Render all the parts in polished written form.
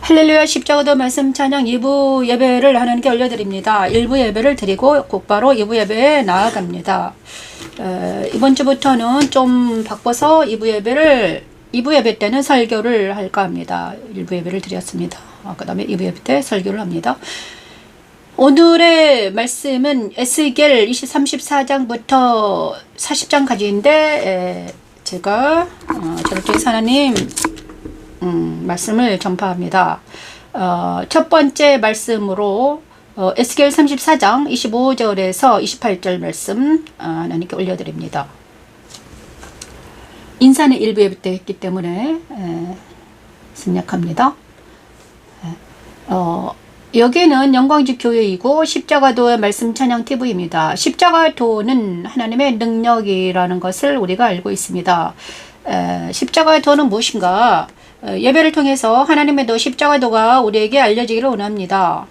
할렐루야 십자가도 말씀 찬양 2부 예배를 하나님께 올려드립니다. 1부 예배를 드리고 곧바로 2부 예배에 나아갑니다. 이번 주부터는 좀 바꿔서 2부 예배 때는 설교를 할까 합니다. 1부 예배를 드렸습니다. 그 다음에 2부 예배 때 설교를 합니다. 오늘의 말씀은 에스겔 34장부터 40장까지인데 제가 저를 통해서 하나님 말씀을 전파합니다. 첫 번째 말씀으로 에스겔 34장 25절에서 28절 말씀 하나님께 올려드립니다. 인사는 일부 예배 때 했기 때문에 생략합니다. 여기는 영광주 교회이고 십자가도의 말씀 찬양 TV입니다. 십자가도는 하나님의 능력이라는 것을 우리가 알고 있습니다. 십자가도는 무엇인가? 예배를 통해서 하나님의 도 십자가도가 우리에게 알려지기를 원합니다.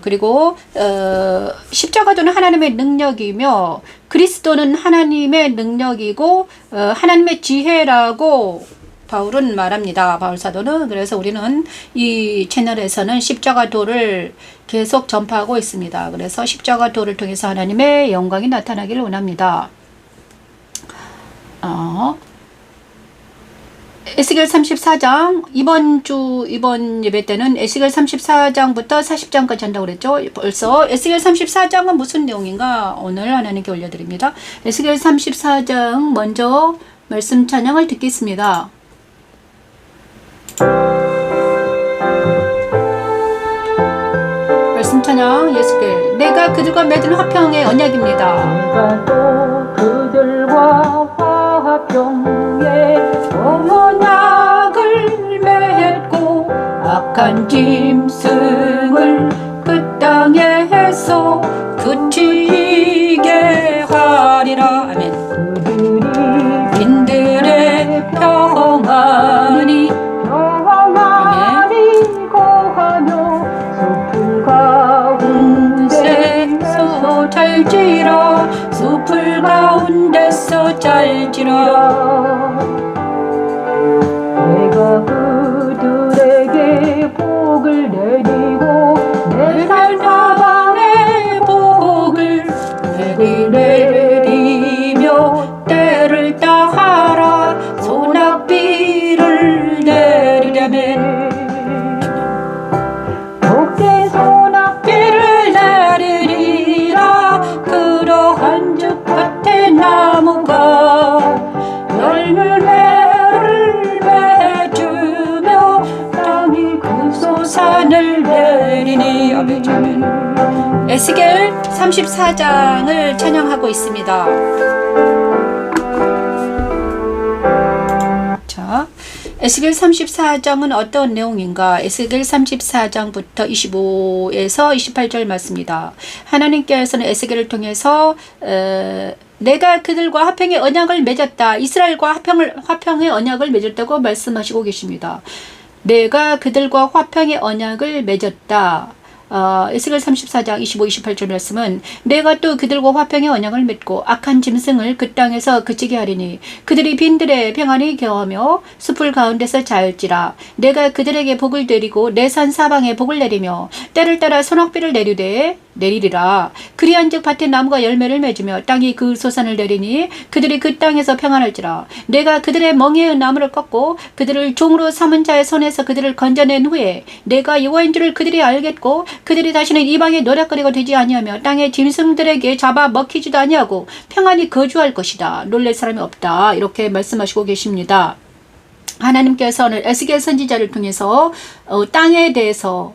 그리고 십자가도는 하나님의 능력이며 그리스도는 하나님의 능력이고 하나님의 지혜라고 바울은 말합니다. 바울 사도는. 그래서 우리는 이 채널에서는 십자가도를 계속 전파하고 있습니다. 그래서 십자가도를 통해서 하나님의 영광이 나타나기를 원합니다. 에스겔 34장 이번 예배 때는 에스겔 34장부터 40장까지 한다고 그랬죠. 벌써 에스겔 34장은 무슨 내용인가 오늘 하나님께 올려드립니다. 에스겔 34장 먼저 말씀 찬양을 듣겠습니다. 말씀 찬양 에스겔. 내가 그들과 맺은 화평의 언약입니다. 내가 또 그들과 화평의 언약을 맺고 악한 짐승을 그 땅에서 그치게 하리라. 아멘. 그들이 빈들의 평안이 거하며 숲을 가운데서 잘지라. 숲을 가운데서 잘지라. 내가 그들에게 복을 내리고 내 산사방에 복을 내리며 때를 따하라. 소낙비를 내리려면 복된 소낙비를 내리리라. 그러한 즉 밭에 나무가 열매를 맺으며 땅이 금소산을 내리니. 아멘. 에스겔 34장을 찬양하고 있습니다. 자, 에스겔 34장은 어떤 내용인가? 에스겔 34장부터 25에서 28절 말씀입니다. 하나님께서는 에스겔을 통해서 내가 그들과 화평의 언약을 맺었다. 이스라엘과 화평의 언약을 맺었다고 말씀하시고 계십니다. 내가 그들과 화평의 언약을 맺었다. 에스겔 34장 25, 28절 말씀은 내가 또 그들과 화평의 언약을 맺고 악한 짐승을 그 땅에서 그치게 하리니 그들이 빈들에 평안히 겨하며 숲을 가운데서 자을지라. 내가 그들에게 복을 내리고 내 산 사방에 복을 내리며 때를 따라 소낙비를 내리리라. 그리한즉 밭에 나무가 열매를 맺으며 땅이 그 소산을 내리니 그들이 그 땅에서 평안할지라. 내가 그들의 멍에의 나무를 꺾고 그들을 종으로 삼은 자의 손에서 그들을 건져낸 후에 내가 여호와인 줄을 그들이 알겠고 그들이 다시는 이방의 노략거리가 되지 아니하며 땅의 짐승들에게 잡아 먹히지도 아니하고 평안히 거주할 것이다. 놀랄 사람이 없다. 이렇게 말씀하시고 계십니다. 하나님께서는 에스겔 선지자를 통해서 땅에 대해서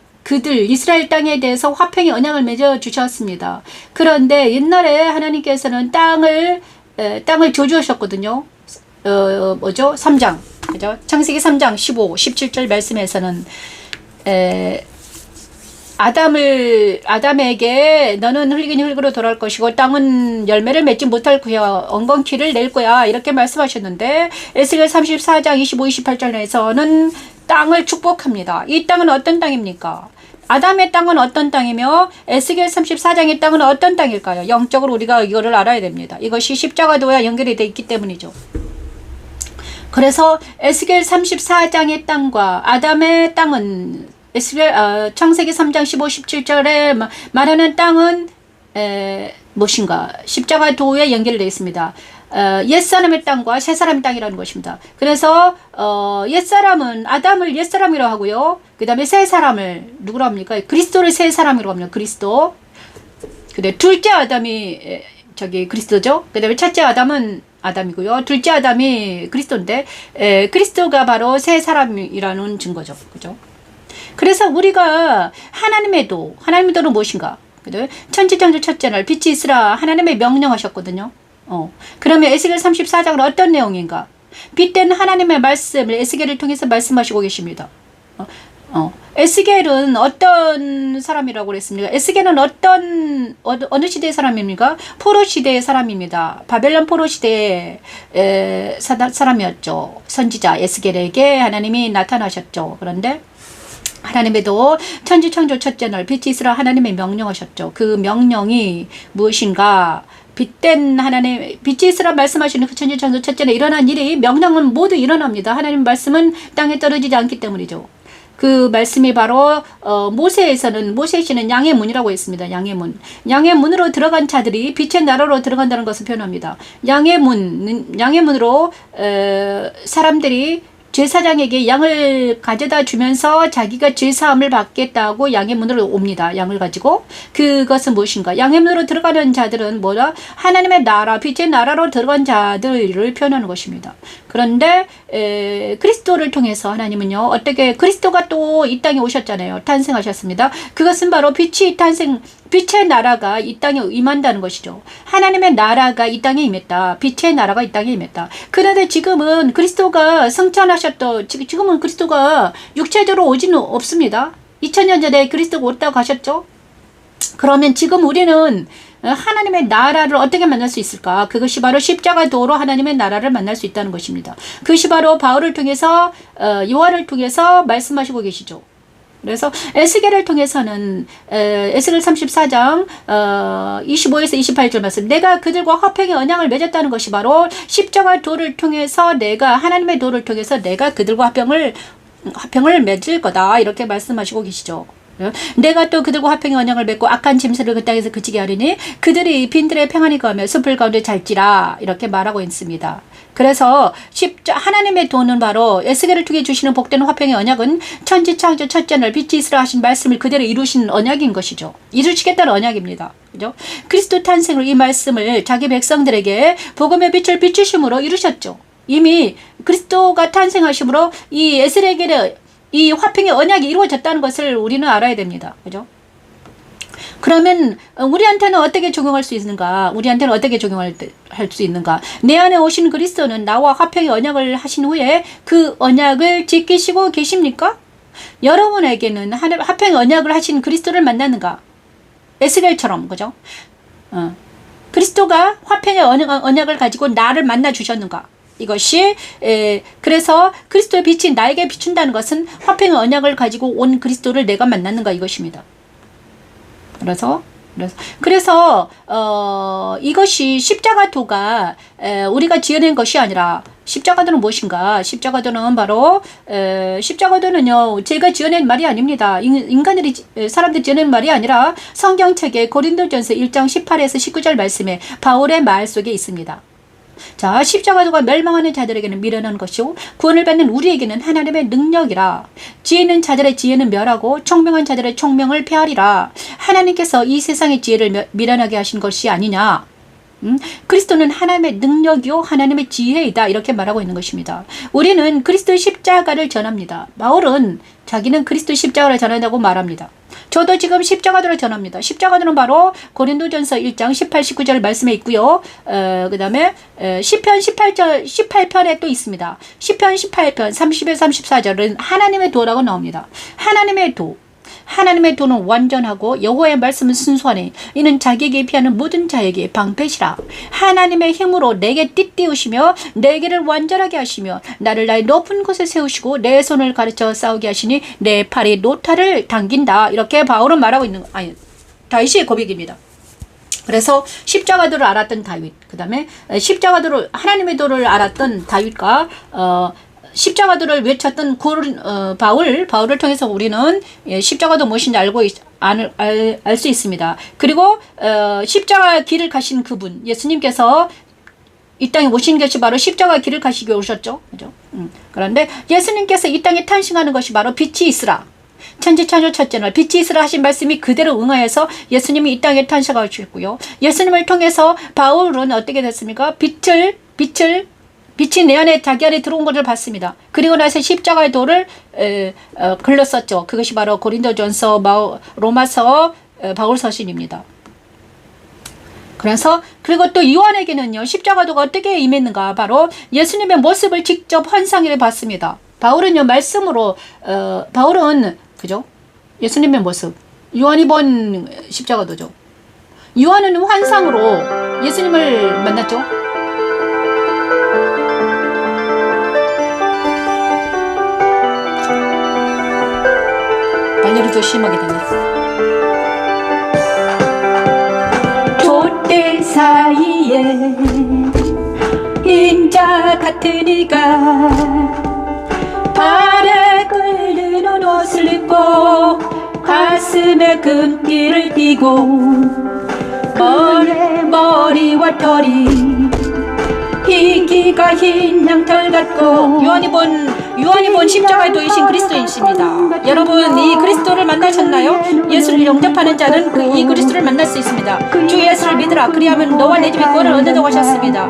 이스라엘 땅에 대해서 화평의 언약을 맺어 주셨습니다. 그런데 옛날에 하나님께서는 땅을 저주하셨거든요. 3장, 그죠? 창세기 3장 15, 17절 말씀에서는 아담에게 너는 흙이니 흙으로 돌아올 것이고 땅은 열매를 맺지 못할 거야. 엉겅퀴를 낼 거야. 이렇게 말씀하셨는데 에스겔 34장 25, 28절에서는 땅을 축복합니다. 이 땅은 어떤 땅입니까? 아담의 땅은 어떤 땅이며 에스겔 34장의 땅은 어떤 땅일까요? 영적으로 우리가 이거를 알아야 됩니다. 이것이 십자가도와 연결이 되어 있기 때문이죠. 그래서 에스겔 34장의 땅과 아담의 땅은 창세기 3장 15, 17절에 말하는 땅은 무엇인가? 십자가 도에 연결되어 있습니다. 옛사람의 땅과 새사람의 땅이라는 것입니다. 그래서 옛사람은 아담을 옛사람이라고 하고요. 그 다음에 새사람을 누구라고 합니까? 그리스도를 새사람이라고 합니다. 그리스도. 근데 둘째 아담이 그리스도죠. 그 다음에 첫째 아담은 아담이고요. 둘째 아담이 그리스도인데 그리스도가 바로 새사람이라는 증거죠. 그죠? 그래서 우리가 하나님의 도는 무엇인가? 천지창조 첫째 날 빛이 있으라 하나님의 명령하셨거든요. 그러면 에스겔 34장은 어떤 내용인가? 빛된 하나님의 말씀을 에스겔을 통해서 말씀하시고 계십니다. 에스겔은 어떤 사람이라고 그랬습니까? 에스겔은 어느 시대의 사람입니까? 포로 시대의 사람입니다. 바벨론 포로 시대의 사람이었죠. 선지자 에스겔에게 하나님이 나타나셨죠. 그런데 하나님의도 천지창조 첫째 날 빛이 있으라 하나님의 명령하셨죠. 그 명령이 무엇인가? 빛된 하나님, 빛이 있으라 말씀하시는 그 천지창조 첫째 날 일어난 일이 명령은 모두 일어납니다. 하나님 말씀은 땅에 떨어지지 않기 때문이죠. 그 말씀이 바로 모세시는 양의 문이라고 했습니다. 양의 문. 양의 문으로 들어간 자들이 빛의 나라로 들어간다는 것을 표현합니다. 양의 문으로 사람들이 제사장에게 양을 가져다 주면서 자기가 제사함을 받겠다고 양의 문으로 옵니다. 양을 가지고. 그것은 무엇인가? 양의 문으로 들어가는 자들은 뭐라? 하나님의 나라, 빛의 나라로 들어간 자들을 표현하는 것입니다. 그런데 그리스도를 통해서 하나님은요. 어떻게 그리스도가 또 이 땅에 오셨잖아요. 탄생하셨습니다. 그것은 바로 빛의 나라가 이 땅에 임한다는 것이죠. 하나님의 나라가 이 땅에 임했다. 빛의 나라가 이 땅에 임했다. 그런데 지금은 그리스도가 지금은 그리스도가 육체적으로 오지는 없습니다. 2000년 전에 그리스도가 왔다고 하셨죠. 그러면 지금 우리는 하나님의 나라를 어떻게 만날 수 있을까? 그것이 바로 십자가 도로 하나님의 나라를 만날 수 있다는 것입니다. 그것이 바로 바울을 통해서 요한을 통해서 말씀하시고 계시죠. 그래서 에스겔을 통해서는 에스겔 34장 25에서 28절 말씀, 내가 그들과 화평의 언약을 맺었다는 것이 바로 십자가 도를 통해서 하나님의 도를 통해서 내가 그들과 화평을 맺을 거다, 이렇게 말씀하시고 계시죠. 내가 또 그들과 화평의 언약을 맺고 악한 짐승을 그 땅에서 그치게 하리니 그들이 빈들에 평안히 거하며 숲을 가운데 잘지라, 이렇게 말하고 있습니다. 그래서 하나님의 도는 바로 에스겔을 통해 주시는 복된 화평의 언약은 천지창조 첫째 날 빛이 있으라 하신 말씀을 그대로 이루신 언약인 것이죠. 이루시겠다는 언약입니다. 그죠? 그리스도 탄생을, 이 말씀을 자기 백성들에게 복음의 빛을 비추심으로 이루셨죠. 이미 그리스도가 탄생하심으로 이 에스겔의 이 화평의 언약이 이루어졌다는 것을 우리는 알아야 됩니다. 그죠? 그러면 우리한테는 어떻게 적용할 수 있는가? 우리한테는 어떻게 적용할 수 있는가? 내 안에 오신 그리스도는 나와 화평의 언약을 하신 후에 그 언약을 지키시고 계십니까? 여러분에게는 화평의 언약을 하신 그리스도를 만나는가? 에스겔처럼, 그죠? 그리스도가 화평의 언약을 가지고 나를 만나 주셨는가? 이것이 그래서 그리스도의 빛이 나에게 비춘다는 것은 화평의 언약을 가지고 온 그리스도를 내가 만났는가, 이것입니다. 그래서 이것이 십자가도가 우리가 지어낸 것이 아니라, 십자가도는 무엇인가? 십자가도는 바로 십자가도는요, 제가 지어낸 말이 아닙니다. 사람들이 지어낸 말이 아니라 성경책의 고린도전서 1장 18에서 19절 말씀에 바울의 말 속에 있습니다. 자, 십자가도가 멸망하는 자들에게는 미련한 것이고 구원을 받는 우리에게는 하나님의 능력이라. 지혜 있는 자들의 지혜는 멸하고 총명한 자들의 총명을 폐하리라. 하나님께서 이 세상의 지혜를 미련하게 하신 것이 아니냐. 그리스도는 하나님의 능력이요 하나님의 지혜이다, 이렇게 말하고 있는 것입니다. 우리는 그리스도의 십자가를 전합니다. 바울은 자기는 그리스도의 십자가를 전한다고 말합니다. 저도 지금 십자가도를 전합니다. 십자가도는 바로 고린도전서 1장 18, 19절 말씀에 있고요. 그 다음에 시편 18편에 또 있습니다. 시편 18편 30에 34절은 하나님의 도라고 나옵니다. 하나님의 도는 완전하고 여호와의 말씀은 순수하니 이는 자기에게 피하는 모든 자에게 방패시라. 하나님의 힘으로 내게 띠띠우시며 내 길을 완전하게 하시며 나를 나의 높은 곳에 세우시고 내 손을 가르쳐 싸우게 하시니 내 팔이 노타를 당긴다, 이렇게 바울은 말하고 있는, 다윗의 고백입니다. 그래서 십자가도를 알았던 다윗, 그 다음에 십자가도를 하나님의 도를 알았던 다윗과 십자가도를 외쳤던 바울을 통해서 우리는 십자가도 무엇인지 알 수 있습니다. 그리고 십자가 길을 가신 그분 예수님께서 이 땅에 오신 것이 바로 십자가 길을 가시기 오셨죠. 그죠? 그런데 예수님께서 이 땅에 탄생하는 것이 바로 빛이 있으라. 천지창조 첫째 날 빛이 있으라 하신 말씀이 그대로 응하여서 예수님이 이 땅에 탄생하셨고요. 예수님을 통해서 바울은 어떻게 됐습니까? 빛이 내 안에 자기 안에 들어온 것을 봤습니다. 그리고 나서 십자가의 도를 글렀었죠. 그것이 바로 고린도전서, 로마서, 바울서신입니다. 그래서 그리고 또 요한에게는요 십자가도가 어떻게 임했는가 바로 예수님의 모습을 직접 환상을 봤습니다. 바울은요 말씀으로 바울은 그죠? 예수님의 모습 요한이 본 십자가도죠. 요한은 환상으로 예수님을 만났죠. 발열이 더 심하게 되네. 촛대 사이에 인자 같은 이가 발에 끓는 옷을 입고 가슴에 금띠를 띠고 머리와 털이 희기가 흰 양털 같고 요한이 본 십자가의 도이신 그리스도이십니다. 여러분 이 그리스도를 만나셨나요? 예수를 영접하는 자는 이 그리스도를 만날 수 있습니다. 주 예수를 믿으라 그리하면 너와 내 집에 구원을 얻는다고 하셨습니다.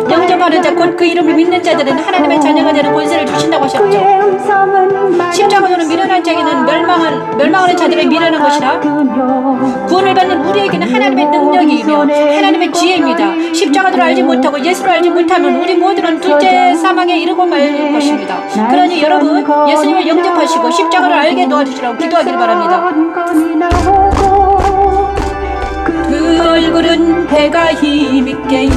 영접하는 자 곧 그 이름을 믿는 자들은 하나님의 자녀가 되는 권세를 주신다고 하셨죠. 십자가도는 미련한 자에게는 멸망하는 자들을 미련한 것이라 구원을 받는 우리에게는 하나님의 능력이며 하나님의 지혜입니다. 십자가도를 알지 못하고 예수를 알지 못하면 우리 모두는 둘째 사망에 이르고 말 것입니다. 그러니 여러분 예수님을 영접하시고 십자가를 알게 도와주시라고 기도하길 바랍니다. 그 얼굴은 해가 힘있게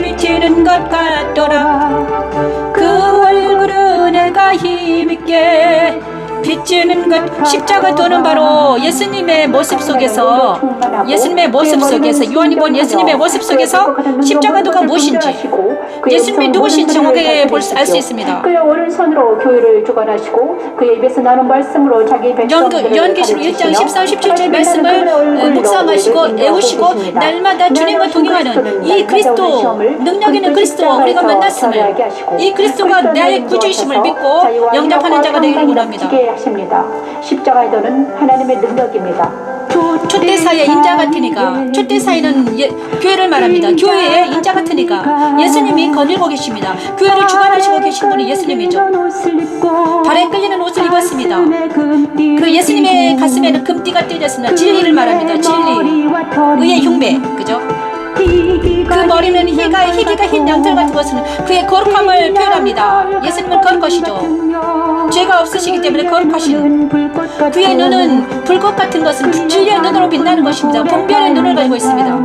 비치는 것 같더라. 그 얼굴은 해가 힘있게 비치는 것. 십자가도는 바로 예수님의 모습 속에서 요한이 본 예수님의 모습 속에서 십자가도가 무엇인지 예수님이 누구신지 정확하게 알 수 있습니다. 그의 오른손으로 교회를 주관하시고 그의 입에서 나는 말씀으로 자기 백성들을 요한계시록 1장 13, 17절 말씀을 묵상하시고 애우시고 날마다 주님과 동행하는 이 그리스도 능력 있는 그리스도와 우리가 만났음을 이 그리스도가 나의 구주이심을 믿고 영접하는 자가 되기를 원합니다. 십자가의 도는 하나님의 능력입니다. 촛대사의 인자 같으니까 촛대사에는 교회를 말합니다. 교회의 인자 같으니까 예수님이 거닐고 계십니다. 교회를 주관하시고 계신 분이 예수님이죠. 발에 끌리는 옷을 입었습니다. 그 예수님의 가슴에는 금띠가 떼졌습니다. 진리를 말합니다. 진리, 의의 흉배, 그죠? 그 머리는 희기가 흰 양털 같은 것은 그의 거룩함을 표현합니다. 예수님은 거룩하시죠. 죄가 없으시기 때문에 거룩하신 그의 눈은 불꽃 같은 것은 진리의 눈으로 빛나는 것입니다. 분별의 눈을 가지고 있습니다.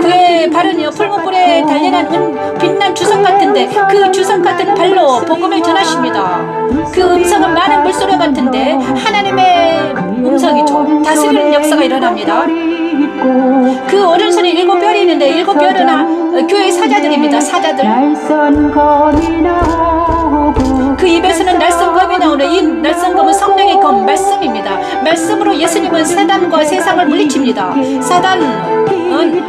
그의 발은요 풀무불에 달려난 빛난 주석 같은데 그 주석 같은 발로 복음을 전하십니다. 그 음성은 많은 물소리 같은데 하나님의 음성이죠. 다스리는 역사가 일어납니다. 그 오른손에 7뼈이 있는데 7뼈는 교회의 사자들입니다. 사자들. 그 입에서는 날성검이 나오는 이 날성검은 성령의 검, 말씀입니다. 말씀으로 예수님은 사단과 세상을 물리칩니다. 사단은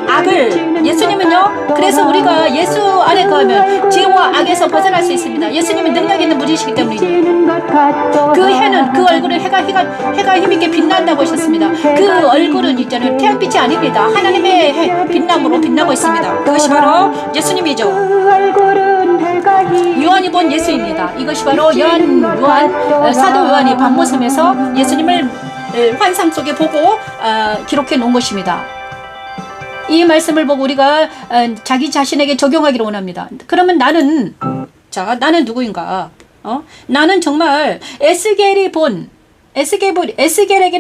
악을, 예수님은요 그래서 우리가 예수 안에 거하면 죄와 악에서 벗어날 수 있습니다. 예수님은 능력 있는 분이시기 때문이죠. 그 해는 그 얼굴은 해가 힘있게 빛난다고 하셨습니다. 그 얼굴은 있잖아요 태양빛이 아닙니다. 하나님의 빛남으로 빛나고 있습니다. 그것이 바로 예수님이죠. 요한이 본 예수입니다. 이것이 바로 사도 요한이 밤모섬에서 예수님을 환상 속에 보고 기록해 놓은 것입니다. 이 말씀을 보고 우리가 자기 자신에게 적용하기를 원합니다. 그러면 나는 누구인가? 나는 정말 에스겔에게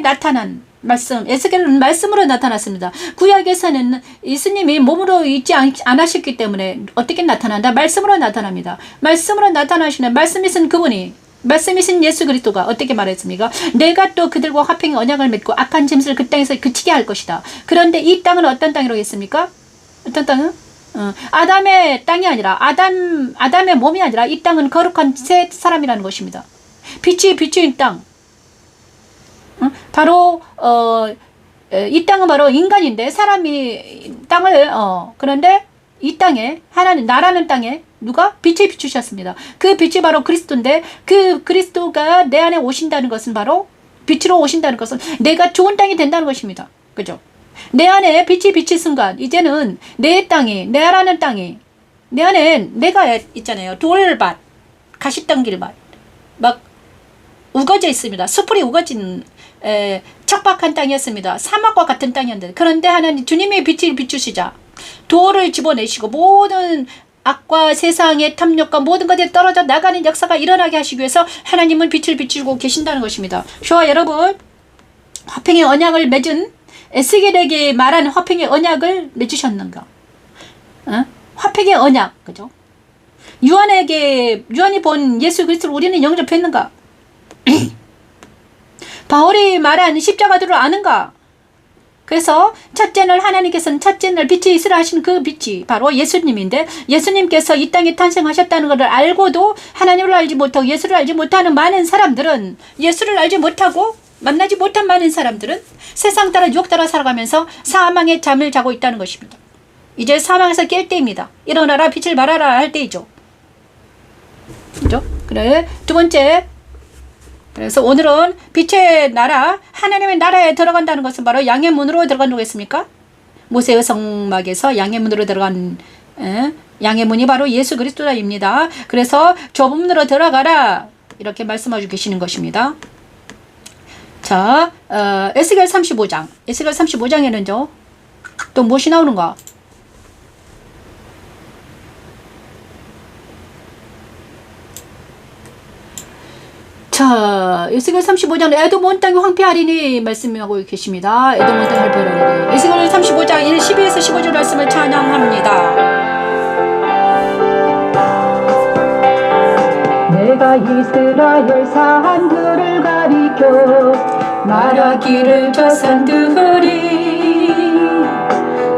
나타난 말씀, 에스겔은 말씀으로 나타났습니다. 구약에서는 예수님이 몸으로 있지 않으셨기 때문에 어떻게 나타난다? 말씀으로 나타납니다. 말씀으로 나타나시는 말씀이 쓴 그분이 말씀이신 예수 그리스도가 어떻게 말했습니까? 내가 또 그들과 화평의 언약을 맺고 악한 짐승을 그 땅에서 그치게 할 것이다. 그런데 이 땅은 어떤 땅이라고 했습니까? 어떤 땅은? 아담의 땅이 아니라 아담의 몸이 아니라 이 땅은 거룩한 새 사람이라는 것입니다. 빛이 비추인 땅. 바로 이 땅은 바로 인간인데 사람이 땅을 그런데 이 땅에 하나님 나라는 땅에 누가 빛을 비추셨습니다. 그 빛이 바로 그리스도인데 그 그리스도가 내 안에 오신다는 것은 바로 빛으로 오신다는 것은 내가 좋은 땅이 된다는 것입니다. 그죠? 내 안에 빛이 비친 순간 이제는 내 땅이 내라는 땅이 내 안에 내가 있잖아요. 돌밭, 가시덤길밭 막 우거져 있습니다. 숯불이 우거진 척박한 땅이었습니다. 사막과 같은 땅이었는데 그런데 하나님 주님의 빛을 비추시자 돌을 집어내시고 모든 악과 세상의 탐욕과 모든 것에 떨어져 나가는 역사가 일어나게 하시기 위해서 하나님은 빛을 비추고 계신다는 것입니다. 저와 여러분 화평의 언약을 맺은 에스겔에게 말한 화평의 언약을 맺으셨는가? 화평의 언약, 그죠? 유한이 본 예수 그리스도를 우리는 영접했는가? 바울이 말한 십자가들을 아는가? 그래서 첫째 날 하나님께서는 첫째 날 빛이 있으라 하신 그 빛이 바로 예수님인데 예수님께서 이 땅에 탄생하셨다는 것을 알고도 하나님을 알지 못하고 예수를 알지 못하는 많은 사람들은 예수를 알지 못하고 만나지 못한 많은 사람들은 세상 따라 유혹 따라 살아가면서 사망의 잠을 자고 있다는 것입니다. 이제 사망에서 깰 때입니다. 일어나라 빛을 발하라 할 때이죠. 그죠? 그래 두 번째 그래서 오늘은 빛의 나라, 하나님의 나라에 들어간다는 것은 바로 양의 문으로 들어간다고 했습니까? 모세의 성막에서 양의 문으로 들어간 양의 문이 바로 예수 그리스도입니다. 그래서 좁은 문으로 들어가라 이렇게 말씀하고 계시는 것입니다. 자, 에스겔 35장. 에스겔 35장에는요. 또 무엇이 나오는가? 자, 에스겔 35장 에돔 온 땅이 황폐하리니 말씀하고 계십니다. 에돔 온 땅이 황폐하리니. 에스겔 35장 12에서 15절 말씀을 찬양합니다. 내가 이스라엘 산들을 가리켜 말하기를 저 산들이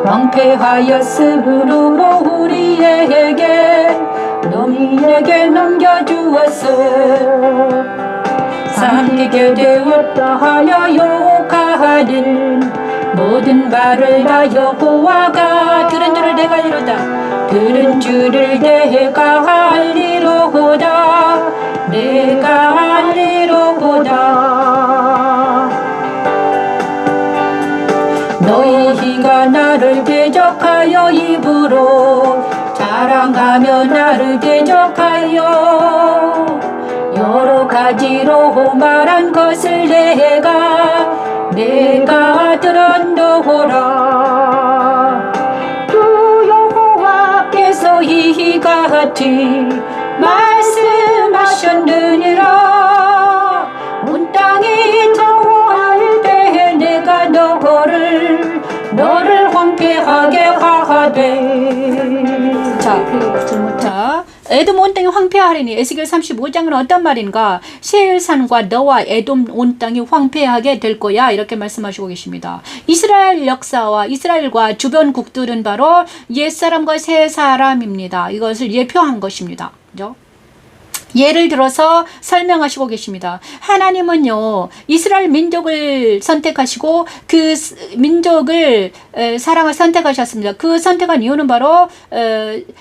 황폐하였으므로 우리에게 너희에게 넘겨주었어. 삼키게 되었다 하여 욕하는 모든 말을 다 여호와가 들은 줄을 내가 알리로다. 들은 줄을 내가 알리로다. 내가 알리로다. 너희가 나를 대적하여 입으로 자랑하며 나를 대적하여 여러 가지로 말한 것을 내가 들었노라. 주 여호와께서 이같이 말씀하셨느니라. 온 땅이 더워할 때 내가 너를 황폐하게 하되. 자, 에돔 온 땅이 황폐하리니 에스겔 35장은 어떤 말인가? 세일산과 너와 에돔 온 땅이 황폐하게 될 거야 이렇게 말씀하시고 계십니다. 이스라엘 역사와 이스라엘과 주변국들은 바로 옛사람과 새사람입니다. 이것을 예표한 것입니다. 그죠? 예를 들어서 설명하시고 계십니다. 하나님은요 이스라엘 민족을 선택하시고 그 민족을 사랑을 선택하셨습니다. 그 선택한 이유는 바로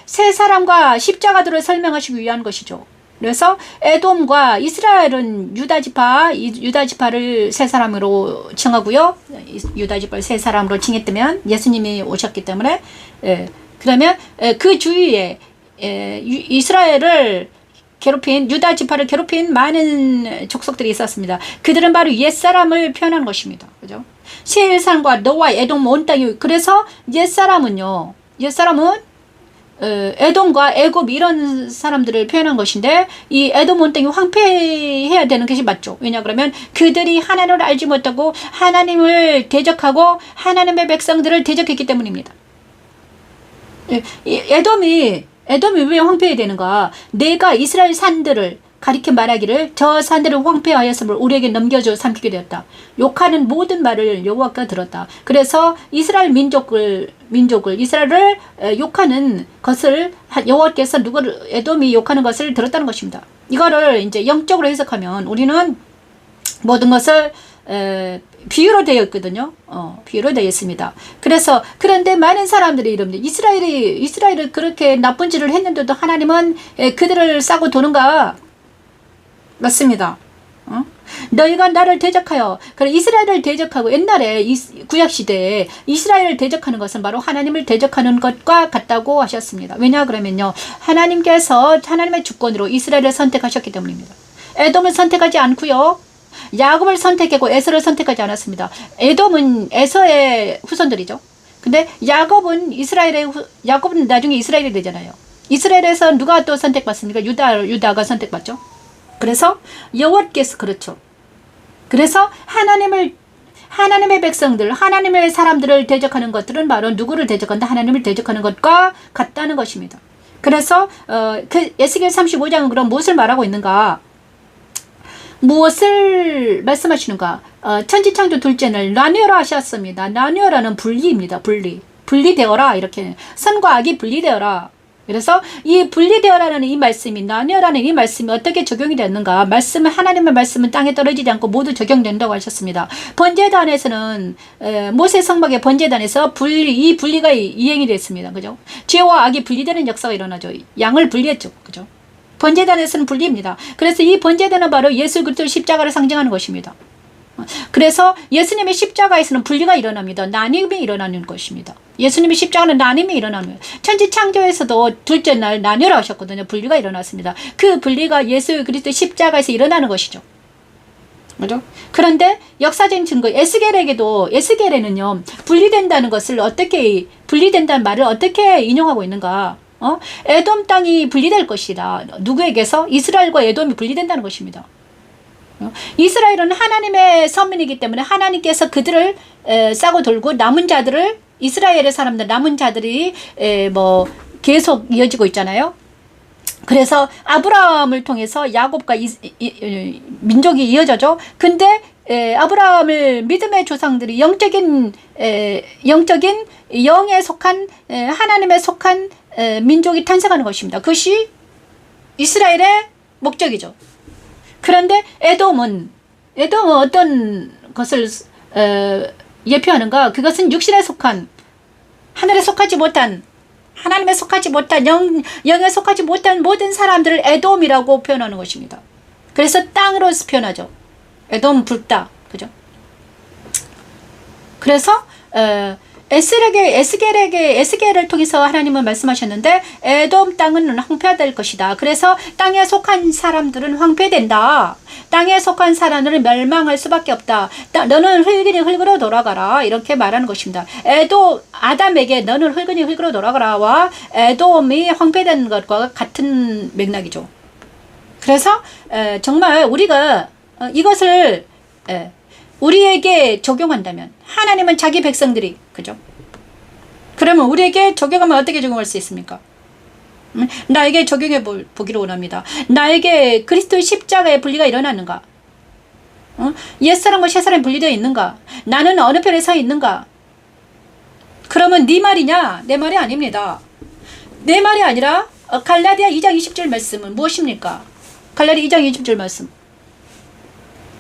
새 사람과 십자가들을 설명하시기 위한 것이죠. 그래서 에돔과 이스라엘은 유다지파를 새 사람으로 칭하고요. 유다지파를 새 사람으로 칭했다면 예수님이 오셨기 때문에 그러면 그 주위에 이스라엘을 괴롭힌 유다 지파를 괴롭힌 많은 족속들이 있었습니다. 그들은 바로 옛사람을 표현한 것입니다. 그죠? 세일산과 너와 에돔 온 땅이 그래서 옛사람은 에돔과 애굽 이런 사람들을 표현한 것인데 이 에돔 온 땅이 황폐해야 되는 것이 맞죠. 왜냐 그러면 그들이 하나님을 알지 못하고 하나님을 대적하고 하나님의 백성들을 대적했기 때문입니다. 에돔이 왜 황폐해야 되는가? 내가 이스라엘 산들을 가리켜 말하기를 저 산들을 황폐하였음을 우리에게 넘겨줘 삼키게 되었다. 욕하는 모든 말을 여호와가 들었다. 그래서 이스라엘 민족을 이스라엘을 욕하는 것을 여호와께서 누구를 에돔이 욕하는 것을 들었다는 것입니다. 이거를 이제 영적으로 해석하면 우리는 모든 것을 비유로 되어 있거든요. 비유로 되어 있습니다. 그래서 그런데 많은 사람들이 이럽니다. 이스라엘을 그렇게 나쁜 짓을 했는데도 하나님은 그들을 싸고 도는가? 맞습니다. 너희가 나를 대적하여 그래 이스라엘을 대적하고 옛날에 구약 시대에 이스라엘을 대적하는 것은 바로 하나님을 대적하는 것과 같다고 하셨습니다. 왜냐 그러면요. 하나님께서 하나님의 주권으로 이스라엘을 선택하셨기 때문입니다. 에돔을 선택하지 않고요. 야곱을 선택했고 에서를 선택하지 않았습니다. 에돔은 에서의 후손들이죠. 근데 야곱은 야곱은 나중에 이스라엘이 되잖아요. 이스라엘에서 누가 또 선택받습니까? 유다가 선택받죠. 그래서 여호와께서 그렇죠. 그래서 하나님의 백성들, 하나님의 사람들을 대적하는 것들은 바로 누구를 대적한다? 하나님을 대적하는 것과 같다는 것입니다. 그래서 그 에스겔 35장은 그럼 무엇을 말하고 있는가? 무엇을 말씀하시는가? 천지창조 둘째를 나뉘어라 하셨습니다. 나뉘어라는 분리입니다. 분리되어라 이렇게 선과 악이 분리되어라. 그래서 이 분리되어라는 이 말씀이 나뉘어라는 이 말씀이 어떻게 적용이 됐는가? 하나님의 말씀은 땅에 떨어지지 않고 모두 적용된다고 하셨습니다. 번제단에서는 모세 성막의 번제단에서 이 분리가 이행이 됐습니다. 그죠? 죄와 악이 분리되는 역사가 일어나죠. 양을 분리했죠. 그죠? 번제단에서는 분리입니다. 그래서 이 번제단은 바로 예수 그리스도의 십자가를 상징하는 것입니다. 그래서 예수님의 십자가에서는 분리가 일어납니다. 나눔이 일어나는 것입니다. 예수님의 십자가는 나눔이 일어나는 거예요. 천지창조에서도 둘째 날 나뉘어라 하셨거든요. 분리가 일어났습니다. 그 분리가 예수 그리스도의 십자가에서 일어나는 것이죠. 그죠? 그런데 역사적인 증거 에스겔에는요 분리된다는 말을 어떻게 인용하고 있는가? 에돔 땅이 분리될 것이다. 누구에게서? 이스라엘과 에돔이 분리된다는 것입니다. 이스라엘은 하나님의 선민이기 때문에 하나님께서 그들을 싸고 돌고 남은 자들을 이스라엘의 사람들 남은 자들이 계속 이어지고 있잖아요. 그래서 아브라함을 통해서 야곱과 민족이 이어져죠. 근데 아브라함을 믿음의 조상들이 영적인 영에 속한 하나님에 속한 민족이 탄생하는 것입니다. 그것이 이스라엘의 목적이죠. 그런데 에돔은 어떤 것을 예표하는가? 그것은 육신에 속한 하늘에 속하지 못한 하나님에 속하지 못한 영에 속하지 못한 모든 사람들을 에돔이라고 표현하는 것입니다. 그래서 땅으로 표현하죠. 에돔 붉다. 그죠? 그래서 에스겔을 통해서 하나님은 말씀하셨는데 에돔 땅은 황폐화될 것이다. 그래서 땅에 속한 사람들은 황폐된다. 땅에 속한 사람들은 멸망할 수밖에 없다. 너는 흙이니 흙으로 돌아가라. 이렇게 말하는 것입니다. 아담에게 너는 흙이니 흙으로 돌아가라와 에돔이 황폐된 것과 같은 맥락이죠. 그래서 정말 우리가 이것을 우리에게 적용한다면 하나님은 자기 백성들이 그죠? 그러면 우리에게 적용하면 어떻게 적용할 수 있습니까? 나에게 적용해 보기를 원합니다. 나에게 그리스도의 십자가의 분리가 일어났는가? 옛사람과 새사람이 분리되어 있는가? 나는 어느 편에 서 있는가? 그러면 네 말이냐? 내 말이 아닙니다. 내 말이 아니라 갈라디아 2장 20절 말씀은 무엇입니까? 갈라디아 2장 20절 말씀.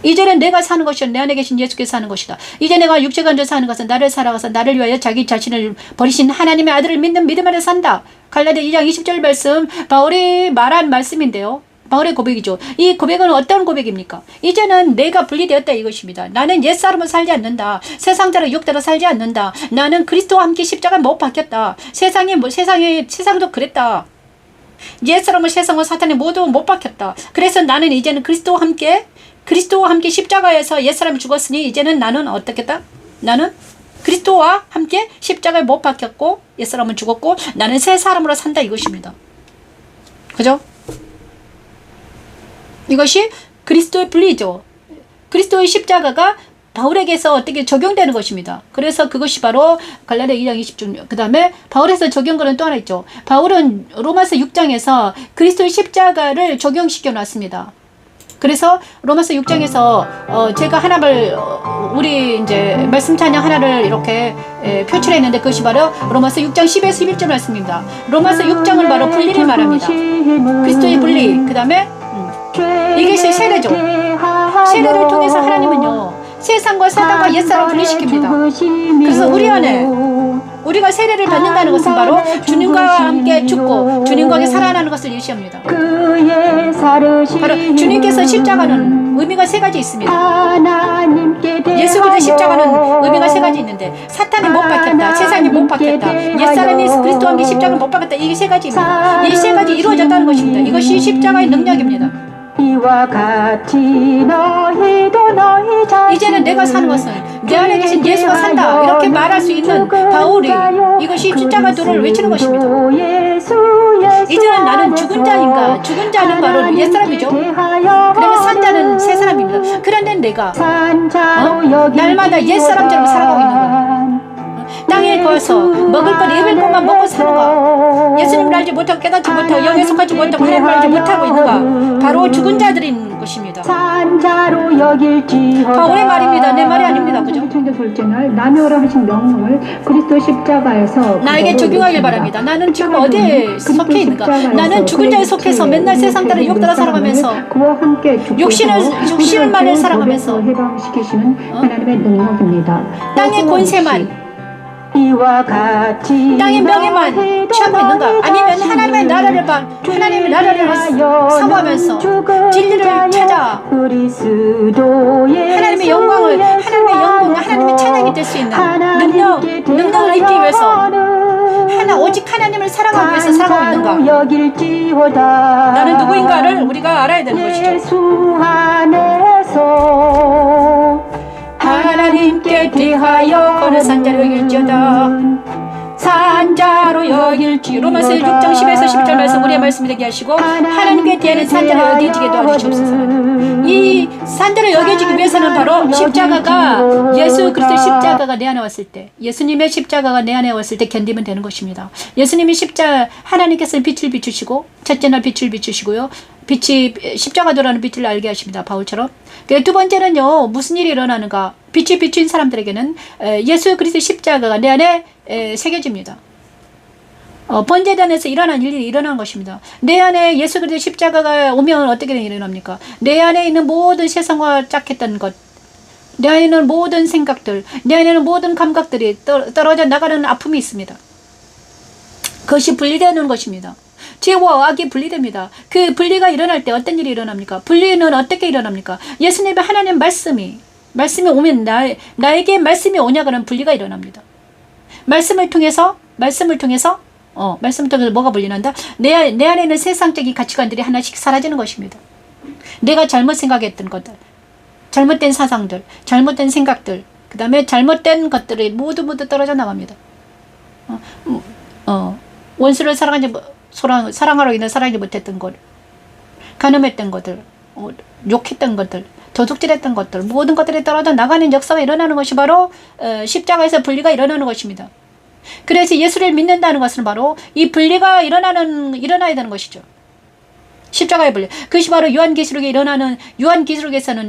이제는 내가 사는 것이 내 안에 계신 예수께서 사는 것이다. 이제 내가 육체가 앉아 사는 것은 나를 살아가서 나를 위하여 자기 자신을 버리신 하나님의 아들을 믿는 믿음 안에 산다. 갈라디아 2장 20절 말씀 바울이 말한 말씀인데요. 바울의 고백이죠. 이 고백은 어떤 고백입니까? 이제는 내가 분리되었다 이것입니다. 나는 옛사람을 살지 않는다. 세상대로 육대로 살지 않는다. 나는 그리스도와 함께 십자가에 못 박혔다. 세상도 그랬다. 옛사람은 세상과 사탄이 모두 못 박혔다. 그래서 나는 이제는 그리스도와 함께 십자가에서 옛사람이 죽었으니 이제는 나는 어떻겠다? 나는 그리스도와 함께 십자가에 못 박혔고 옛사람은 죽었고 나는 새 사람으로 산다 이것입니다. 그죠? 이것이 그리스도의 분리죠. 그리스도의 십자가가 바울에게서 어떻게 적용되는 것입니다. 그래서 그것이 바로 갈라디아 2장 20절. 그 다음에 바울에서 적용거는 또 하나 있죠. 바울은 로마서 6장에서 그리스도의 십자가를 적용시켜 놨습니다. 그래서 로마서 6장에서 제가 하나를 우리 이제 말씀 찬양 하나를 이렇게 표출했는데 그것이 바로 로마서 6장 10에서 11절 말씀입니다. 로마서 6장은 바로 분리를 말합니다. 그리스도의 분리. 그 다음에 이것이 세례죠. 세례를 통해서 하나님은요 세상과 사단과 옛사람을 분리시킵니다. 그래서 우리 안에 우리가 세례를 받는다는 것은 바로 주님과 함께 죽고 주님과 함께 살아나는 것을 예시합니다. 바로 주님께서 십자가는 의미가 세 가지 있습니다. 예수 그리스도 십자가는 의미가 세 가지 있는데 사탄이 못 박혔다, 세상이 못 박혔다, 옛사람이 그리스도와 함께 십자가를 못 박혔다. 이게 세 가지입니다. 이 세 가지 이루어졌다는 것입니다. 이것이 십자가의 능력입니다. 이와 같이 너희도 너희 자신을 이제는 내가 사는 것은 내 안에 계신 예수가 산다 이렇게 말할 수 있는 바울이 이것이 십자가 도를 외치는 것입니다. 이제는 나는 죽은 자인가? 죽은 자는 바로 옛사람이죠. 그러면 산 자는 새 사람입니다. 그런데 내가 날마다 옛사람처럼 살아가고 있는 거야. 땅에 거해서 먹을 것 입을 것만 먹고 사는가? 예수님을 알지 못하고 깨닫지 못하고 영에 속하지 못하고 하나님을 알지 못하고 있는가? 바로 죽은 자들인 것입니다. 바울의 말입니다. 내 말이 아닙니다. 그죠? 둘째날 나누라 하신 명령을 그리스도 십자가에서 나에게 적용하길 바랍니다. 나는 지금 어디에 속해 있는가? 나는 죽은 자에 속해서 맨날 세상 따라 욕 따라 살아가면서 욕심만을 살아가면서 해방시키시는 하나님의 능력입니다. 땅의 권세만 이와 같이 땅의 명예만 취하고 있는가? 아니면 하나님의 나라를 사모하면서 진리를 찾아 하나님의 영광을 하나님의 찬양이 될 수 있는 능력을 입기 위해서 오직 하나님을 사랑하기 위해서 살아가고 있는가? 나는 누구인가를 우리가 알아야 되는 것이죠. 하나님께 대하여 거룩 산자로 여길지어다. 산자로 여길지. 로마서 6장 10에서 11절 말씀 우리의 말씀이 되게 하시고 하나님께 대하는 산자로 여겨지게 도와주시옵소서. 이 산자로 여겨지기 위해서는 바로 십자가가 예수 그리스도의 십자가가 내 안에 왔을 때 예수님의 십자가가 내 안에 왔을 때 견디면 되는 것입니다. 예수님이 하나님께서는 빛을 비추시고 첫째 날 빛을 비추시고요. 빛이 십자가도라는 빛을 알게 하십니다. 바울처럼. 두 번째는요. 무슨 일이 일어나는가? 빛이 비춘 사람들에게는 예수 그리스도의 십자가가 내 안에 새겨집니다. 번제단에서 일어난 일이 일어나는 것입니다. 내 안에 예수 그리스도의 십자가가 오면 어떻게 일어납니까? 내 안에 있는 모든 세상과 짝했던 것, 내 안에 있는 모든 생각들, 내 안에 있는 모든 감각들이 떨어져 나가는 아픔이 있습니다. 그것이 분리되는 것입니다. 죄와 악이 분리됩니다. 그 분리가 일어날 때 어떤 일이 일어납니까? 분리는 어떻게 일어납니까? 예수님의 하나님 말씀이 오면 나에게 말씀이 오냐 그러면 분리가 일어납니다. 말씀을 통해서 뭐가 분리난다? 내 안에 있는 세상적인 가치관들이 하나씩 사라지는 것입니다. 내가 잘못 생각했던 것들, 잘못된 사상들, 잘못된 생각들, 그 다음에 잘못된 것들이 모두 떨어져 나갑니다. 원수를 사랑하러 있는 사랑하지 못했던 것, 간음했던 것들, 욕했던 것들, 도둑질했던 것들, 모든 것들이 떨어져 나가는 역사가 일어나는 것이 바로 십자가에서 분리가 일어나는 것입니다. 그래서 예수를 믿는다는 것은 바로 이 분리가 일어나야 되는 것이죠. 십자가의 분리. 그것이 바로 요한계시록에서는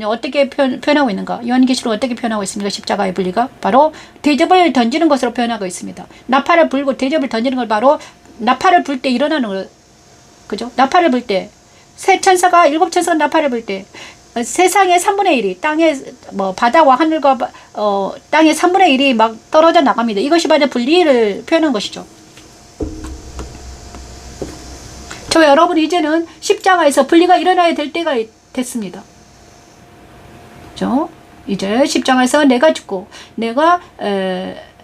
어떻게 표현하고 있는가? 요한계시록 어떻게 표현하고 있습니까? 십자가의 분리가 바로 대접을 던지는 것으로 표현하고 있습니다. 나팔을 불고 대접을 던지는 걸 바로 나팔을 불 때 일어나는 거, 그죠? 나팔을 불 때 일곱 천사가 나팔을 불 때 세상의 3분의 1이 땅에 바다와 하늘과 땅의 3분의 1이 막 떨어져 나갑니다. 이것이 바로 분리를 표현한 것이죠. 저 여러분 이제는 십자가에서 분리가 일어나야 될 때가 됐습니다. 그죠? 이제 십자가에서 내가 죽고 내가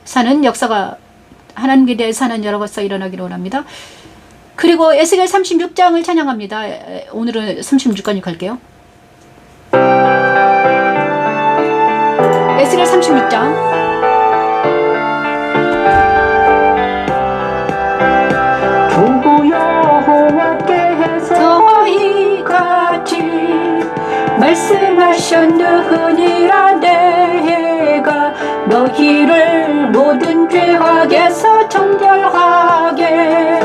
사는 역사가 하나님께 대해 사는 여러가지가 일어나기를 원합니다. 그리고 에스겔 36장을 찬양합니다. 오늘은 36장이 갈게요. 에스겔 36장. 주 여호와께서 이같이 말씀하셨느니라. 내가 너희를 모든 죄악에서 정결하게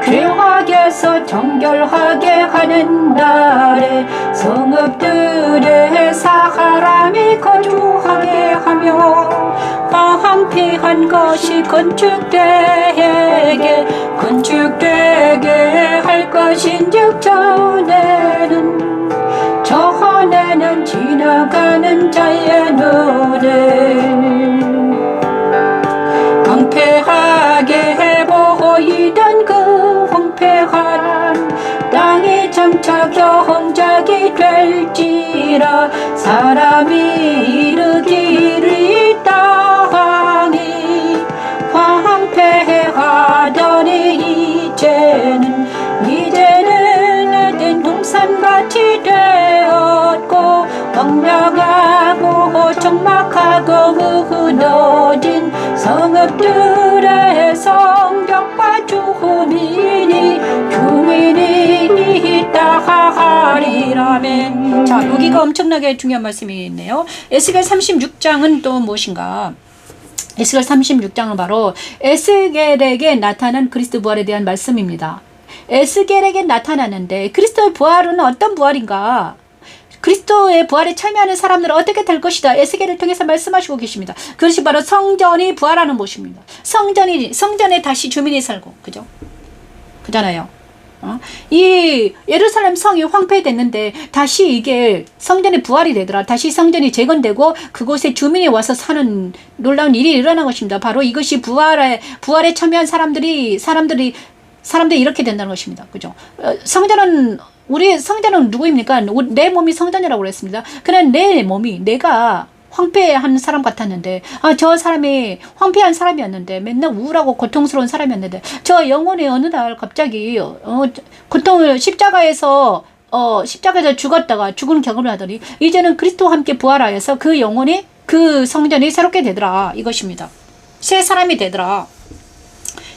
죄악에서 위해서 정결하게 하는 날에 성읍들에 사람이 거주하게 하며 황폐한 것이 건축되게 할 것인즉 전에는 지나가는 자의 눈에 황폐하게 보이던 그 황폐한 땅이 장차 경작이 될지라 사람이 이르기를 이 땅이 황폐하더니 이제는 에덴 동산같이 되었고 황량하고 적막하고 무너진 성읍들의 성벽과 주민이 있다 하리라멘. 자, 여기가 엄청나게 중요한 말씀이 있네요. 에스겔 36장은 또 무엇인가? 에스겔 36장은 바로 에스겔에게 나타난 그리스도 부활에 대한 말씀입니다. 에스겔에게 나타나는데 그리스도의 부활은 어떤 부활인가? 그리스도의 부활에 참여하는 사람들은 어떻게 될 것이다. 에스겔을 통해서 말씀하시고 계십니다. 그것이 바로 성전이 부활하는 곳입니다. 성전에 다시 주민이 살고, 그죠? 그잖아요. 이 예루살렘 성이 황폐됐는데 다시 이게 성전이 부활이 되더라. 다시 성전이 재건되고 그곳에 주민이 와서 사는 놀라운 일이 일어난 것입니다. 바로 이것이 부활에 참여한 사람들이 이렇게 된다는 것입니다. 그죠? 우리 성전은 누구입니까? 내 몸이 성전이라고 그랬습니다. 그냥 내 몸이 내가 황폐한 사람 같았는데 저 사람이 황폐한 사람이었는데 맨날 우울하고 고통스러운 사람이었는데 저 영혼이 어느 날 갑자기 고통을 십자가에서 죽었다가 죽은 경험을 하더니 이제는 그리스도와 함께 부활하여서 그 영혼이 그 성전이 새롭게 되더라. 이것입니다. 새 사람이 되더라.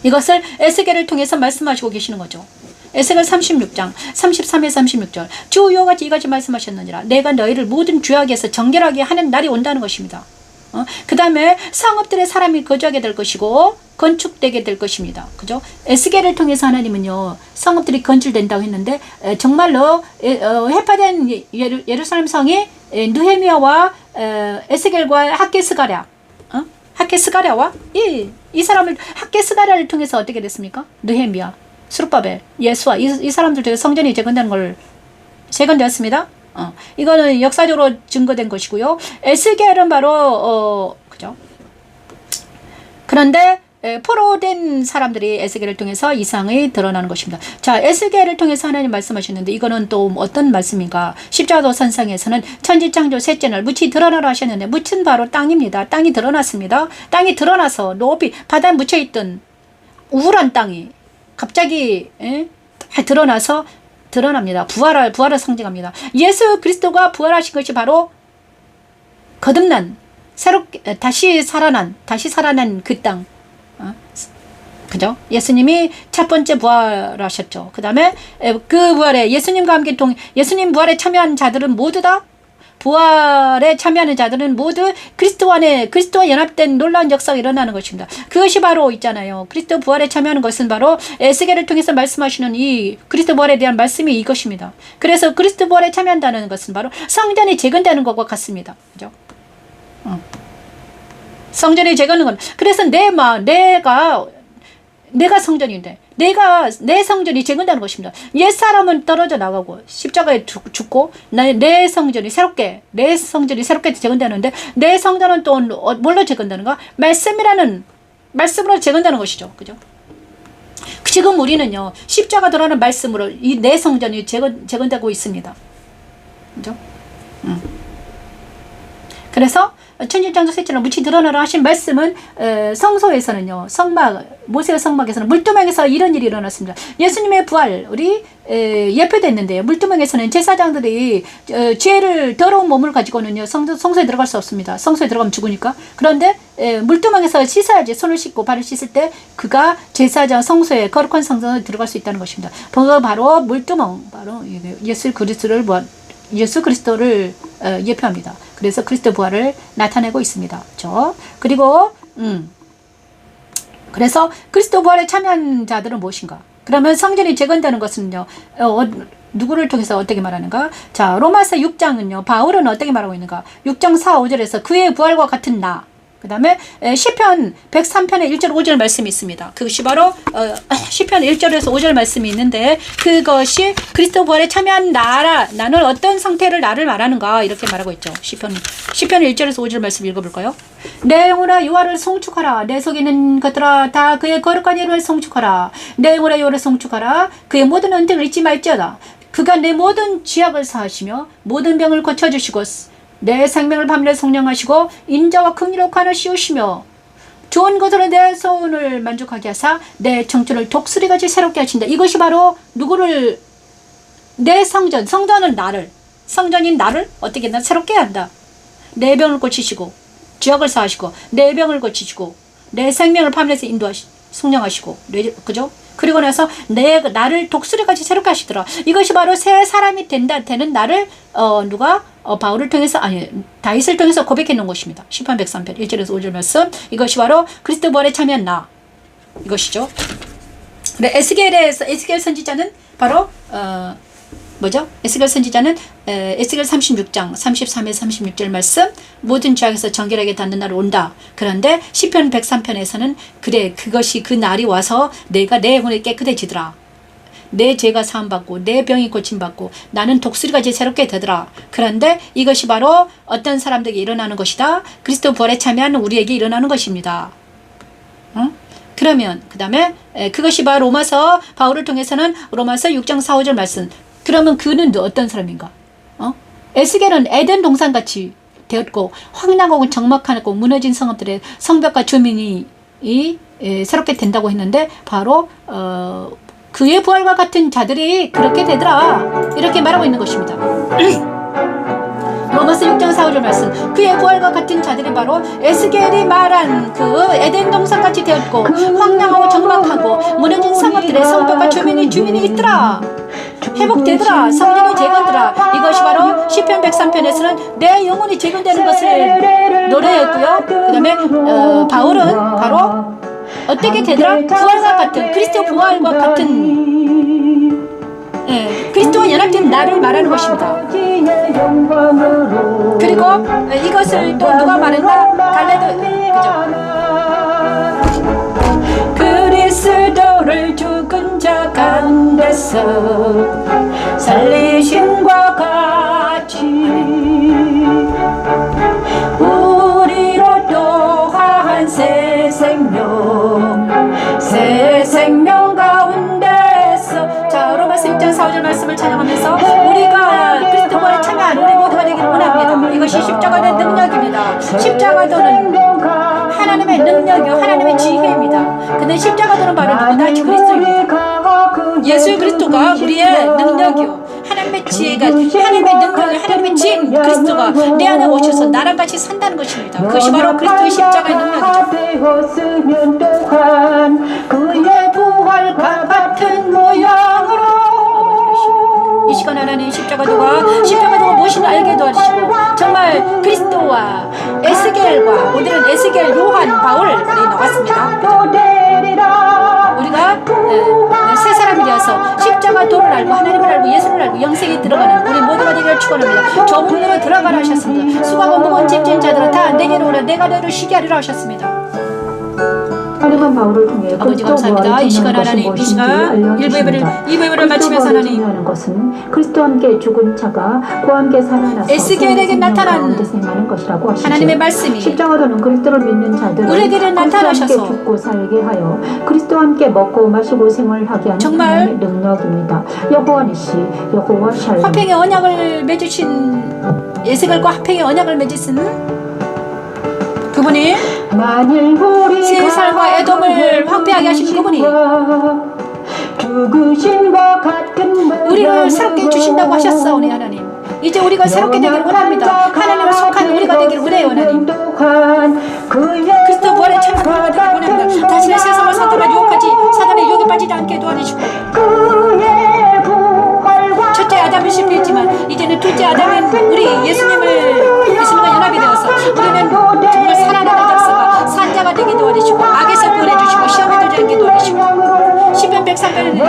이것을 에스겔을 통해서 말씀하시고 계시는 거죠. 에스겔 36장 33에서 36절 주 여호와가 이같이 말씀하셨느니라 내가 너희를 모든 죄악에서 정결하게 하는 날이 온다는 것입니다. 그 다음에 성읍들의 사람이 거주하게 될 것이고 건축되게 될 것입니다. 그죠? 에스겔을 통해서 하나님은요 성읍들이 건축된다고 했는데 정말로 해파된 예루살렘 성이 느헤미야와 에스겔과 학개스가랴와 이 사람을 학개스가랴를 통해서 어떻게 됐습니까? 느헤미야, 스룹바벨, 예수와 이 사람들 중에 성전이 재건되었습니다. 이거는 역사적으로 증거된 것이고요. 에스겔은 바로 그죠? 그런데 포로된 사람들이 에스겔을 통해서 이상이 드러나는 것입니다. 자, 에스겔을 통해서 하나님 말씀하셨는데 이거는 또 어떤 말씀인가? 십자도선상에서는 천지창조 셋째 날 묻히 드러나라 하셨는데 묻힌 바로 땅입니다. 땅이 드러났습니다. 땅이 드러나서 높이 바다에 묻혀있던 우울한 땅이 갑자기 다 드러납니다. 부활을 상징합니다. 예수 그리스도가 부활하신 것이 바로 거듭난 새롭게 다시 살아난 그 땅. 그죠? 예수님이 첫 번째 부활하셨죠. 그 다음에 그 부활에 예수님과 함께 예수님 부활에 참여한 자들은 모두 다 부활에 참여하는 자들은 모두 그리스도와 연합된 놀라운 역사가 일어나는 것입니다. 그것이 바로 있잖아요. 그리스도 부활에 참여하는 것은 바로 에스겔을 통해서 말씀하시는 이 그리스도 부활에 대한 말씀이 이것입니다. 그래서 그리스도 부활에 참여한다는 것은 바로 성전이 재건되는 것과 같습니다. 그죠? 성전이 재건하는 건 그래서 내가 성전인데 내 성전이 재건되는 것입니다. 옛사람은 떨어져 나가고 십자가에 죽고 내 성전이 새롭게 재건되는데 내 성전은 또 뭘로 재건되는가? 말씀으로 재건되는 것이죠. 그죠? 지금 우리는요 십자가 들어가는 말씀으로 이 내 성전이 재건되고 있습니다. 그죠? 그래서 천지창조 셋째날 묻히 드러나라 하신 말씀은 성소에서는요 모세의 성막에서는 물두멍에서 이런 일이 일어났습니다. 예수님의 부활 우리 예표됐는데요. 물두멍에서는 제사장들이 더러운 몸을 가지고는요 성소에 들어갈 수 없습니다. 성소에 들어가면 죽으니까. 그런데 물두멍에서 씻어야지. 손을 씻고 발을 씻을 때 그가 제사장 성소에 거룩한 성소에 들어갈 수 있다는 것입니다. 바로 물두멍 바로 예수 그리스도를 예표합니다. 그래서 그리스도 부활을 나타내고 있습니다. 그렇죠? 그리고 그래서 그리스도 부활에 참여한 자들은 무엇인가? 그러면 성전이 재건되는 것은요, 누구를 통해서 어떻게 말하는가? 자, 로마서 6장은요, 바울은 어떻게 말하고 있는가? 6장 4, 5절에서 그의 부활과 같은 나. 그 다음에 시편 103편의 1절 5절 말씀이 있습니다. 그것이 바로 시편 1절에서 5절 말씀이 있는데, 그것이 그리스도 부활에 참여한 나는 어떤 상태를 나를 말하는가, 이렇게 말하고 있죠. 시편 1절에서 5절 말씀 읽어볼까요? 내 영혼아 여호와를 송축하라. 내 속에 있는 것들아 다 그의 거룩한 이름을 송축하라. 내 영혼아 여호와를 송축하라. 그의 모든 은택을 잊지 말지어다. 그가 내 모든 죄악을 사하시며 모든 병을 고쳐주시고 내 생명을 밤낮 성령하시고 인자와 긍휼로 관을 씌우시며 좋은 것으로 내 소원을 만족하게 하사 내 청춘을 독수리같이 새롭게 하신다. 이것이 바로 누구를, 내 성전은 나를, 성전인 나를 어떻게 새롭게 한다. 내 병을 고치시고 죄악을 사하시고 내 병을 고치시고 내 생명을 밤낮에 성령하시고, 그죠? 그리고 나서 나를 독수리같이 새롭게 하시더라. 이것이 바로 새 사람이 되는 나를 누가 바울을 통해서, 아니 다윗을 통해서 고백해 놓은 것입니다. 시편 103편 1절에서 5절 말씀. 이것이 바로 그리스도 부활에 참여한 나, 이것이죠. 근데 에스겔 선지자는 바로 뭐죠? 에스겔 선지자는 에스겔 36장 33에서 36절 말씀, 모든 죄악에서 정결하게 닿는 날 온다. 그런데 시편 103편에서는 그래, 그것이 그 날이 와서 내가 내 영혼이 깨끗해지더라. 내 죄가 사함받고 내 병이 고침받고 나는 독수리같이 새롭게 되더라. 그런데 이것이 바로 어떤 사람들에게 일어나는 것이다. 그리스도 부활에 참여하는 우리에게 일어나는 것입니다. 응? 그러면 그 다음에 그것이 바로 로마서, 바울을 통해서는 로마서 6장 4, 5절 말씀. 그러면 그는 어떤 사람인가? 에스겔은 에덴 동산같이 되었고 황량하고 적막하고 무너진 성읍들의 성벽과 주민이 새롭게 된다고 했는데, 바로 그의 부활과 같은 자들이 그렇게 되더라, 이렇게 말하고 있는 것입니다. 로마서 6장 4, 5절 말씀. 그의 부활과 같은 자들이 바로 에스겔이 말한 그 에덴 동산같이 되었고 황량하고 적막하고 무너진 성읍들의 성벽과 주민이 있더라. 회복되더라. 성전이 재건되더라. 이것이 바로 시편 103편에서는 내 영혼이 재건되는 것을 노래했고요. 그 다음에 바울은 바로 어떻게 되더라? 부활과 같은, 그리스도 부활과 같은, 그리스도와 연합된 나를 말하는 것입니다. 그리고 이것을 또 누가 말했나? 그죠? 그리스도를 죽은 자 가운데서 살리심과 같이 우리로 또한 새 생명 가운데서. 자, 로마서 6장 4절 말씀을 찬양하면서 우리가 그리스도 부활에 참여한 우리 모두가 되기를 원합니다. 이것이 십자가의 능력입니다. 십자가도는 하나님의 능력이요, 하나님의 지혜입니다. 근데 십자가도는 바로 누구다? 그리스도입니다. 예수 그리스도가 우리의 능력이요, 하나님의 지혜가, 하나님의 능력이, 하나님의 지혜인 그리스도가 내 안에 오셔서 나랑 같이 산다는 것입니다. 그것이 바로 그리스도의 십자가의 능력이죠. 그의 부활과 같은 모양으로. 이 시간 하나님 십자가도가 무엇인지 알게 도와주시고, 정말 그리스도와 에스겔과, 오늘은 에스겔, 요한, 바울이 나왔습니다. 우리가 새 사람이 되어서 십자가도를 알고 하나님을 알고 예수를 알고 영생에 들어가는 우리 모두가 되기를 축원합니다. 저 문으로 들어가라 하셨습니다. 수고하고 무거운 짐진 자들은 다 내게로 오라, 내가 너희를 쉬게 하리라 하셨습니다. 하나님은 바울을 통해 아버지 감사합니다. 이 시간 하나님, 이 시간 1부 예배를 마치면서 하나님, 하는 것은 그리스도와 함께 죽은 자가 그와 함께 살아나서 에스겔에게 나타난 것이라고 하시죠. 하나님의 말씀이 십자가도는 그리스도를 믿는 자들을 우리에게 나타나셔서 함께 죽고 살게 하여 그리스도와 함께 먹고 마시고 생활하게 하는 정말 하나님의 능력입니다. 여호와 니시, 여호와 샬롬. 화평의 언약을 맺으신, 에스겔과 화평의 언약을 맺으신 그분이, 세살과 에돔을 황폐하게 하신 그분이 우리를 새롭게 주신다고 하셨사오니 하나님, 이제 우리가 새롭게 되기를 원합니다. 하나님을 속한 우리가 되기를 원해요 하나님. 그리스도 부활에 참여한 우리가 되기를 원합니다. 다시는 세상을 사탄의 유혹하지, 사탄의 유혹에 빠지지 않게 도와주시고, 첫째 아담은 실패했지만 이제는 둘째 아담인 우리 예수님과 연합이 되어서 우리는 정말 살아나는 역사가 산자가 되게 도와주시고, 악에서 구원해 주시고, 시험에 들지 않게 도와주시고, 시편 103편은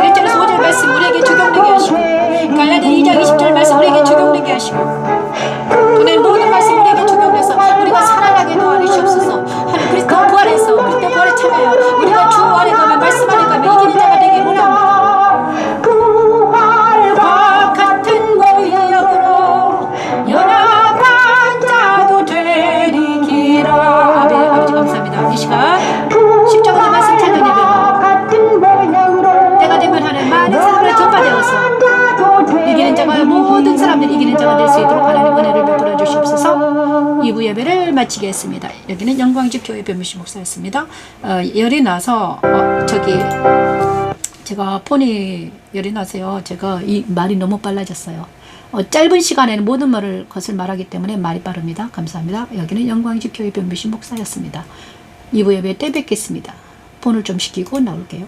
마치겠습니다. 여기는 영광집 교회 변미신 목사였습니다. 열이 나서 제가 폰이 열이 나서요. 제가 이 말이 너무 빨라졌어요. 짧은 시간에는 모든 것을 말하기 때문에 말이 빠릅니다. 감사합니다. 여기는 영광집 교회 변미신 목사였습니다. 2부 예배 때 뵙겠습니다. 폰을 좀 시키고 나올게요.